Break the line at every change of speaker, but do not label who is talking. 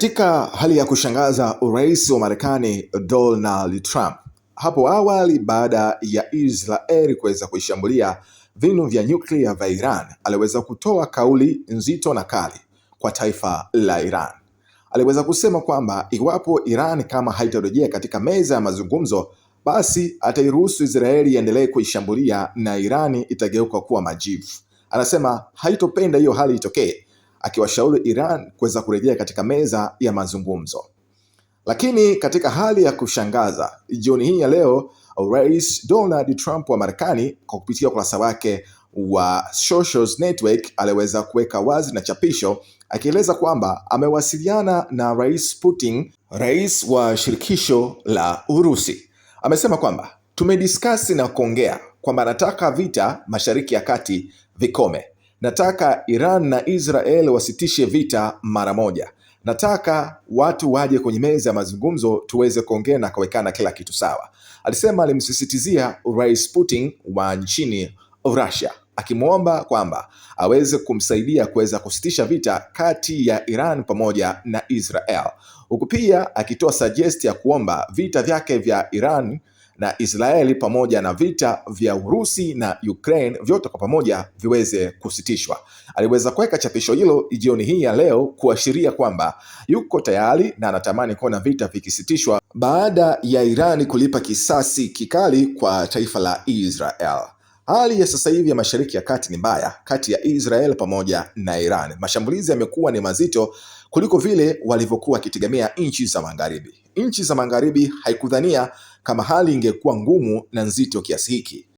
Katika hali ya kushangaza, urais wa Marekani Donald Trump hapo awali, baada ya Israel kuweza kuishambulia vinu vya nyuklia vya Iran, aliweza kutoa kauli nzito na kali kwa taifa la Iran. Aliweza kusema kwamba iwapo Iran kama haitarejea katika meza ya mazungumzo, basi atairuhusu Israeli iendelee kuishambulia na Irani itageuka kuwa majivu. Anasema haitopenda hiyo hali itokee, akiwashauri Iran kuweza kurejea katika meza ya mazungumzo. Lakini katika hali ya kushangaza, jioni hii ya leo, Rais Donald Trump wa Marekani kwa kupitia ukurasa wake wa social network aliweza kuweka wazi na chapisho akieleza kwamba amewasiliana na Rais Putin, rais wa shirikisho la Urusi. Amesema kwamba tumediskasi na kuongea kwamba nataka vita Mashariki ya Kati vikome. Nataka Iran na Israel wasitishe vita mara moja. Nataka watu waje kwenye meza ya mazungumzo tuweze kuongea na kuwekana kila kitu sawa. Alisema alimsisitizia Rais Putin wa nchini Russia, akimwomba kwamba aweze kumsaidia kuweza kusitisha vita kati ya Iran pamoja na Israel. Huku pia akitoa suggest ya kuomba vita vyake vya Iran na Israeli pamoja na vita vya Urusi na Ukraine vyote kwa pamoja viweze kusitishwa. Aliweza kuweka chapisho hilo jioni hii ya leo kuashiria kwamba yuko tayari na anatamani kuona vita vikisitishwa baada ya Iran kulipa kisasi kikali kwa taifa la Israel. Hali ya sasa hivi ya Mashariki ya Kati ni mbaya kati ya Israel pamoja na Iran. Mashambulizi yamekuwa ni mazito kuliko vile walivyokuwa wakitegemea nchi za Magharibi. Nchi za Magharibi haikudhania kama hali ingekuwa ngumu na nzito kiasi hiki.